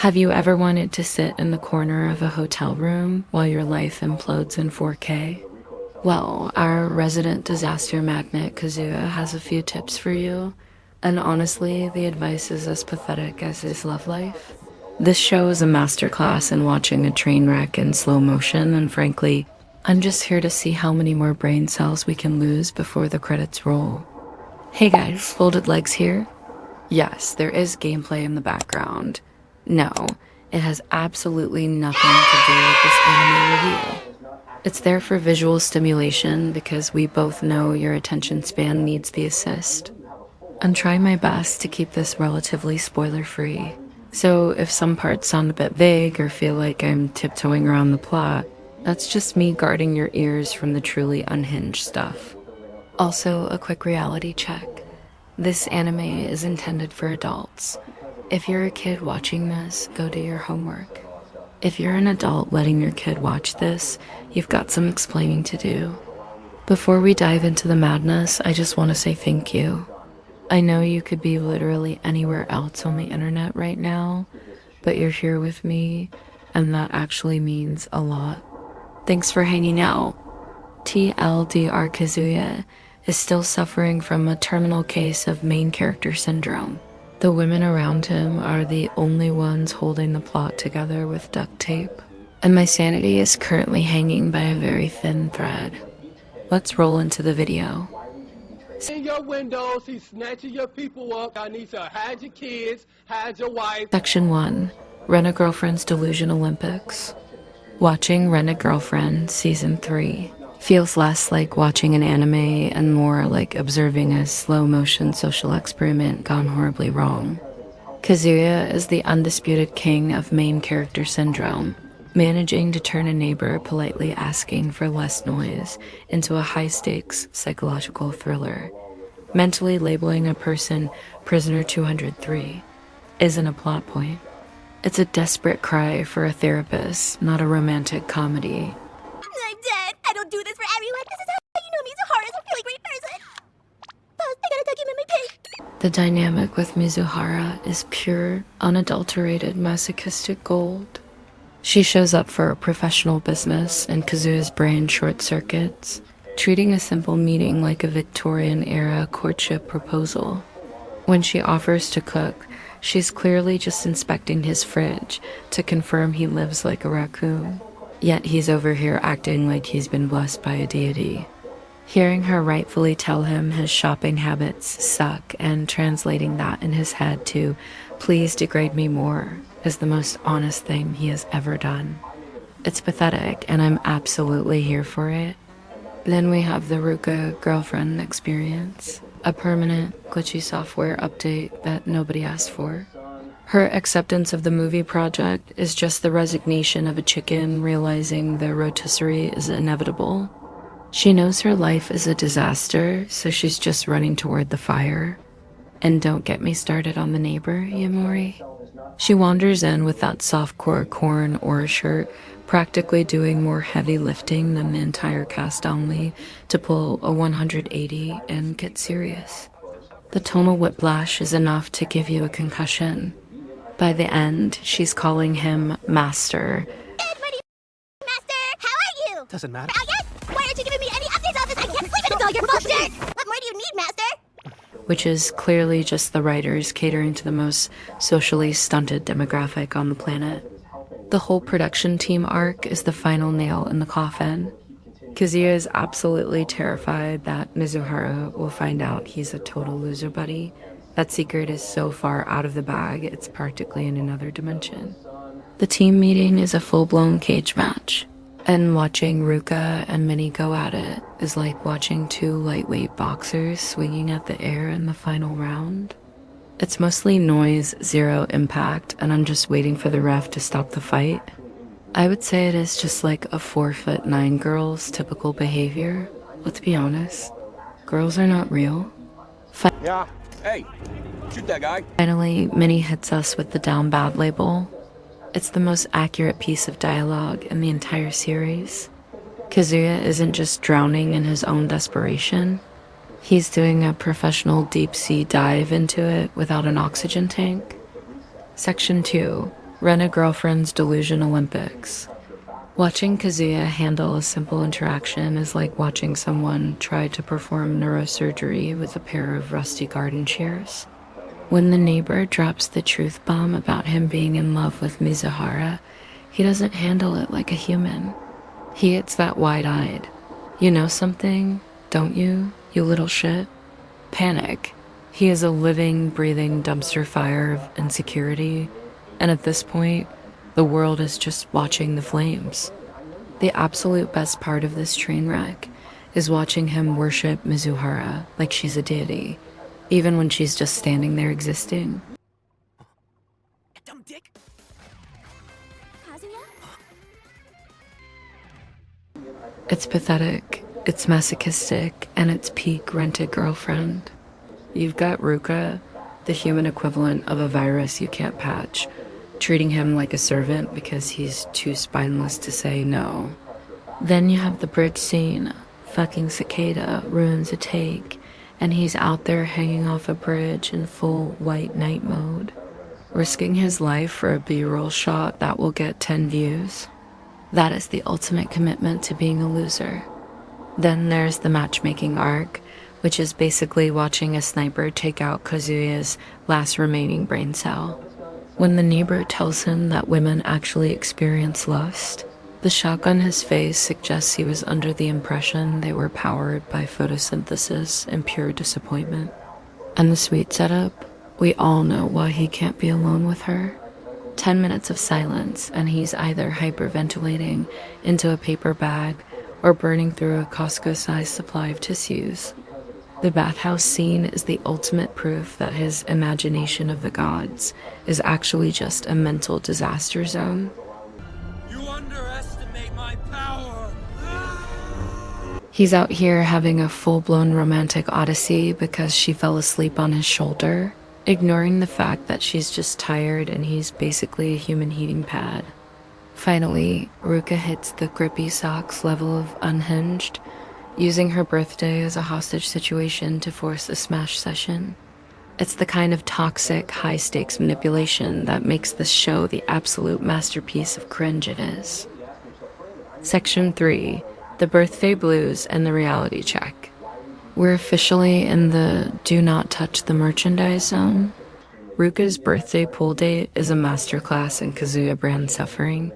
Have you ever wanted to sit in the corner of a hotel room while your life implodes in 4K? Well, our resident disaster magnet Kazuya has a few tips for you, and honestly, the advice is as pathetic as his love life. This show is a masterclass in watching a train wreck in slow motion, and frankly, I'm just here to see how many more brain cells we can lose before the credits roll. Hey guys, folded legs here. Yes, there is gameplay in the background. No, it has absolutely nothing to do with this anime review. It's there for visual stimulation because we both know your attention span needs the assist. I'm trying my best to keep this relatively spoiler-free. So if some parts sound a bit vague or feel like I'm tiptoeing around the plot, that's just me guarding your ears from the truly unhinged stuff. Also, a quick reality check. This anime is intended for adults. If you're a kid watching this, go do your homework. If you're an adult letting your kid watch this, you've got some explaining to do. Before we dive into the madness, I just want to say thank you. I know you could be literally anywhere else on the internet right now, but you're here with me, and that actually means a lot. Thanks for hanging out. TLDR Kazuya is still suffering from a terminal case of main character syndrome. The women around him are the only ones holding the plot together with duct tape, and my sanity is currently hanging by a very thin thread. Let's roll into the video. In your windows, he's snatching your people up. I need to hide your kids, hide your wife. Section 1. Rent-A-Girlfriend's Delusion Olympics. Watching Rent-A-Girlfriend Season 3 feels less like watching an anime and more like observing a slow-motion social experiment gone horribly wrong. Kazuya is the undisputed king of main character syndrome, managing to turn a neighbor politely asking for less noise into a high-stakes psychological thriller. Mentally labeling a person Prisoner 203 isn't a plot point. It's a desperate cry for a therapist, not a romantic comedy. I'm dead. I don't do this for everyone. This is how you know Mizuhara is a really great person. Boss, I gotta document my pain. The dynamic with Mizuhara is pure, unadulterated masochistic gold. She shows up for a professional business and Kazuya's brain short circuits, treating a simple meeting like a Victorian-era courtship proposal. When she offers to cook, she's clearly just inspecting his fridge to confirm he lives like a raccoon. Yet he's over here acting like he's been blessed by a deity. Hearing her rightfully tell him his shopping habits suck and translating that in his head to "please degrade me more" is the most honest thing he has ever done. It's pathetic, and I'm absolutely here for it. Then we have the Ruka girlfriend experience, a permanent, glitchy software update that nobody asked for. Her acceptance of the movie project is just the resignation of a chicken realizing the rotisserie is inevitable. She knows her life is a disaster, so she's just running toward the fire. And don't get me started on the neighbor, Yamori. She wanders in with that softcore corn Aura shirt, practically doing more heavy lifting than the entire cast only to pull a 180 and get serious. The tonal whiplash is enough to give you a concussion. By the end, she's calling him Master. Master, how are you? Doesn't matter. Oh, yes? Why aren't you giving me any updates on this? I can't sleep in all your bullshit! What more do you need, Master? Which is clearly just the writers catering to the most socially stunted demographic on the planet. The whole production team arc is the final nail in the coffin. Kazuya is absolutely terrified that Mizuhara will find out he's a total loser buddy. That secret is so far out of the bag, it's practically in another dimension. The team meeting is a full-blown cage match, and watching Ruka and Minnie go at it is like watching two lightweight boxers swinging at the air in the final round. It's mostly noise, zero impact, and I'm just waiting for the ref to stop the fight. I would say it is just like a 4'9" girl's typical behavior. Let's be honest, girls are not real. Yeah. Hey, shoot that guy. Finally, Minnie hits us with the down bad label. It's the most accurate piece of dialogue in the entire series. Kazuya isn't just drowning in his own desperation. He's doing a professional deep-sea dive into it without an oxygen tank. Section 2. Rent a girlfriend's delusion Olympics. Watching Kazuya handle a simple interaction is like watching someone try to perform neurosurgery with a pair of rusty garden shears. When the neighbor drops the truth bomb about him being in love with Mizuhara, he doesn't handle it like a human. He gets that wide-eyed. You know something, don't you, you little shit? Panic. He is a living, breathing dumpster fire of insecurity, and at this point, the world is just watching the flames. The absolute best part of this train wreck is watching him worship Mizuhara like she's a deity, even when she's just standing there existing. Dumb dick. Kazuya? It's pathetic, it's masochistic, and it's peak rented girlfriend. You've got Ruka, the human equivalent of a virus you can't patch, treating him like a servant because he's too spineless to say no. Then you have the bridge scene. Fucking cicada ruins a take, and he's out there hanging off a bridge in full white knight mode, risking his life for a B-roll shot that will get 10 views. That is the ultimate commitment to being a loser. Then there's the matchmaking arc, which is basically watching a sniper take out Kazuya's last remaining brain cell. When the neighbor tells him that women actually experience lust, the shock on his face suggests he was under the impression they were powered by photosynthesis and pure disappointment. And the sweet setup, we all know why he can't be alone with her. 10 minutes of silence, and he's either hyperventilating into a paper bag or burning through a Costco-sized supply of tissues. The bathhouse scene is the ultimate proof that his imagination of the gods is actually just a mental disaster zone. You underestimate my power! He's out here having a full-blown romantic odyssey because she fell asleep on his shoulder, ignoring the fact that she's just tired and he's basically a human heating pad. Finally, Ruka hits the grippy socks level of unhinged, using her birthday as a hostage situation to force a smash session. It's the kind of toxic, high-stakes manipulation that makes this show the absolute masterpiece of cringe it is. Section 3. The Birthday Blues and the Reality Check. We're officially in the do not touch the merchandise zone. Ruka's birthday pool date is a masterclass in Kazuya brand suffering.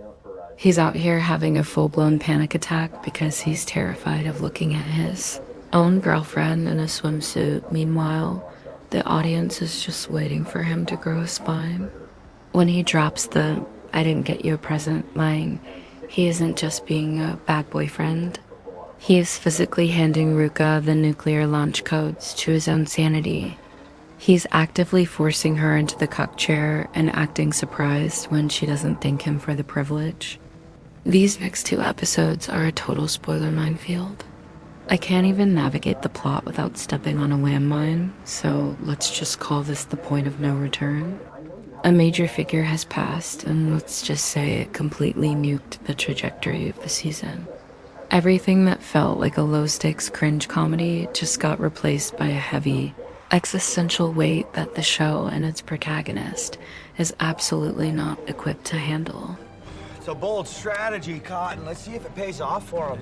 He's out here having a full-blown panic attack because he's terrified of looking at his own girlfriend in a swimsuit. Meanwhile, the audience is just waiting for him to grow a spine. When he drops the "I didn't get you a present" line, he isn't just being a bad boyfriend. He is physically handing Ruka the nuclear launch codes to his own sanity. He's actively forcing her into the cuck chair and acting surprised when she doesn't thank him for the privilege. These next 2 episodes are a total spoiler minefield. I can't even navigate the plot without stepping on a landmine, so let's just call this the point of no return. A major figure has passed, and let's just say it completely nuked the trajectory of the season. Everything that felt like a low-stakes cringe comedy just got replaced by a heavy, existential weight that the show and its protagonist is absolutely not equipped to handle. It's a bold strategy, Cotton. Let's see if it pays off for him.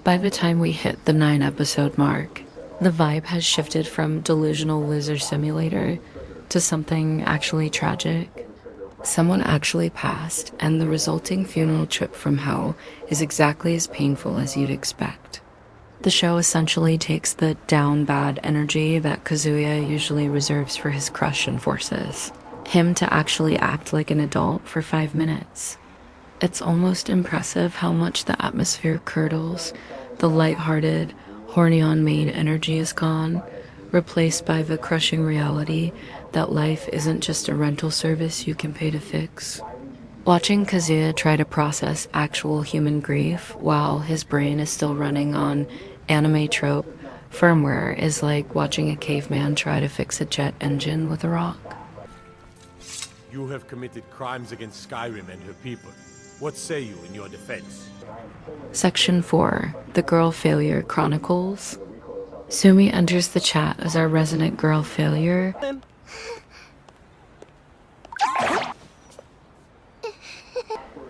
By the time we hit the 9-episode mark, the vibe has shifted from delusional loser simulator to something actually tragic. Someone actually passed, and the resulting funeral trip from hell is exactly as painful as you'd expect. The show essentially takes the down bad energy that Kazuya usually reserves for his crush and forces him to actually act like an adult for 5 minutes. It's almost impressive how much the atmosphere curdles, the lighthearted, horny-on-maid energy is gone, replaced by the crushing reality that life isn't just a rental service you can pay to fix. Watching Kazuya try to process actual human grief while his brain is still running on anime trope firmware is like watching a caveman try to fix a jet engine with a rock. You have committed crimes against Skyrim and her people. What say you in your defense? Section 4. The Girl Failure Chronicles. Sumi enters the chat as our resident girl failure.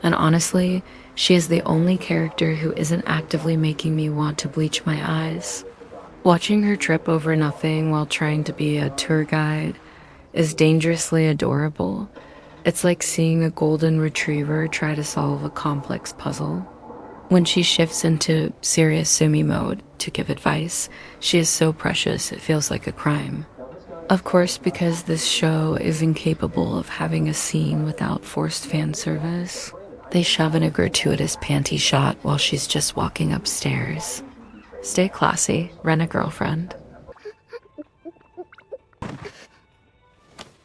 And honestly, she is the only character who isn't actively making me want to bleach my eyes. Watching her trip over nothing while trying to be a tour guide is dangerously adorable. It's like seeing a golden retriever try to solve a complex puzzle. When she shifts into serious Sumi mode to give advice, she is so precious it feels like a crime. Of course, because this show is incapable of having a scene without forced fan service, they shove in a gratuitous panty shot while she's just walking upstairs. Stay classy, rent a girlfriend.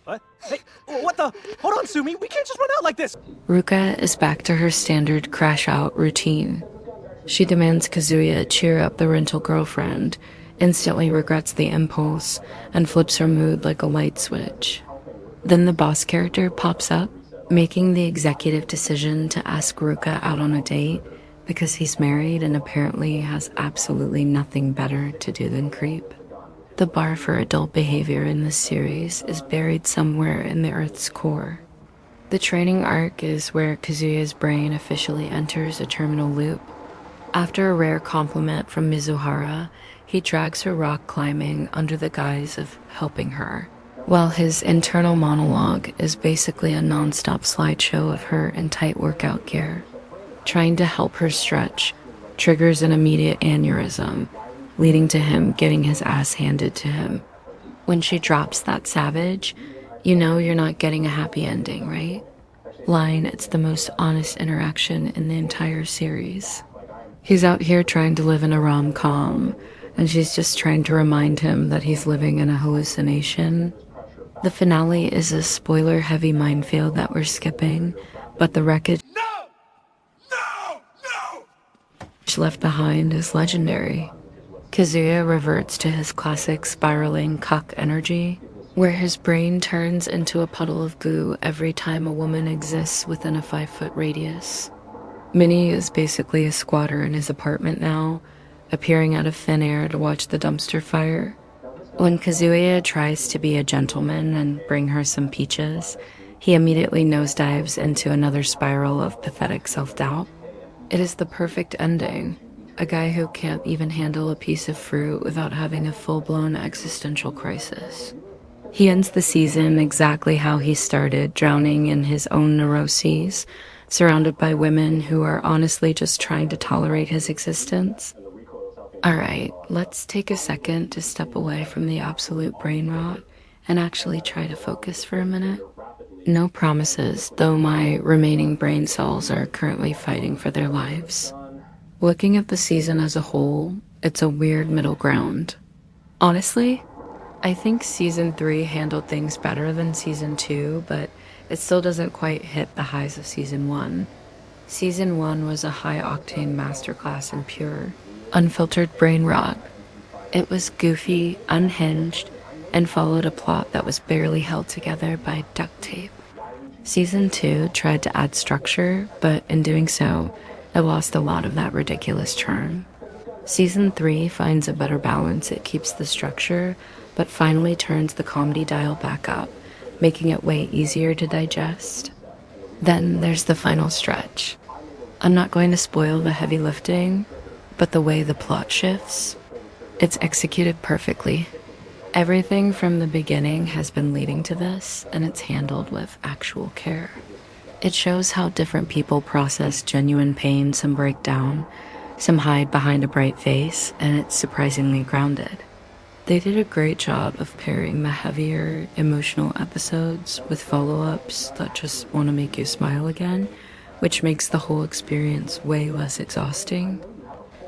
What? Hey, what the? Hold on, Sumi. We can't just run out like this. Ruka is back to her standard crash out routine. She demands Kazuya cheer up the rental girlfriend, instantly regrets the impulse, and flips her mood like a light switch. Then the boss character pops up, making the executive decision to ask Ruka out on a date because he's married and apparently has absolutely nothing better to do than creep. The bar for adult behavior in this series is buried somewhere in the Earth's core. The training arc is where Kazuya's brain officially enters a terminal loop. After a rare compliment from Mizuhara, he drags her rock climbing under the guise of helping her, while his internal monologue is basically a non-stop slideshow of her in tight workout gear. Trying to help her stretch triggers an immediate aneurysm, leading to him getting his ass handed to him. When she drops that savage, you know you're not getting a happy ending, right? Line, it's the most honest interaction in the entire series. He's out here trying to live in a rom-com, and she's just trying to remind him that he's living in a hallucination. The finale is a spoiler-heavy minefield that we're skipping, but the wreckage left behind is legendary. Kazuya reverts to his classic spiraling cuck energy, where his brain turns into a puddle of goo every time a woman exists within a 5-foot radius. Minnie is basically a squatter in his apartment now, appearing out of thin air to watch the dumpster fire. When Kazuya tries to be a gentleman and bring her some peaches, he immediately nosedives into another spiral of pathetic self-doubt. It is the perfect ending. A guy who can't even handle a piece of fruit without having a full-blown existential crisis. He ends the season exactly how he started, drowning in his own neuroses, surrounded by women who are honestly just trying to tolerate his existence. Alright, let's take a second to step away from the absolute brain rot and actually try to focus for a minute. No promises, though my remaining brain cells are currently fighting for their lives. Looking at the season as a whole, it's a weird middle ground. Honestly, I think Season 3 handled things better than Season 2, but it still doesn't quite hit the highs of Season 1. Season 1 was a high-octane masterclass in pure, unfiltered brain rot. It was goofy, unhinged, and followed a plot that was barely held together by duct tape. Season 2 tried to add structure, but in doing so, it lost a lot of that ridiculous charm. Season 3 finds a better balance. It keeps the structure, but finally turns the comedy dial back up, making it way easier to digest. Then there's the final stretch. I'm not going to spoil the heavy lifting, but the way the plot shifts, it's executed perfectly. Everything from the beginning has been leading to this, and it's handled with actual care. It shows how different people process genuine pain. Some break down, some hide behind a bright face, and it's surprisingly grounded. They did a great job of pairing the heavier, emotional episodes with follow-ups that just want to make you smile again, which makes the whole experience way less exhausting.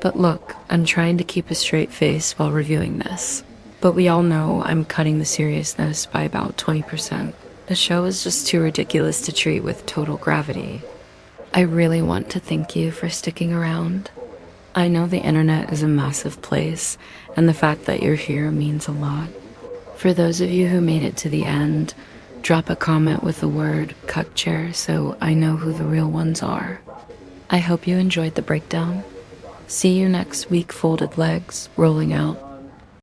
But look, I'm trying to keep a straight face while reviewing this. But we all know I'm cutting the seriousness by about 20%. The show is just too ridiculous to treat with total gravity. I really want to thank you for sticking around. I know the internet is a massive place, and the fact that you're here means a lot. For those of you who made it to the end, drop a comment with the word "cuck chair" so I know who the real ones are. I hope you enjoyed the breakdown. See you next week, folded legs, rolling out.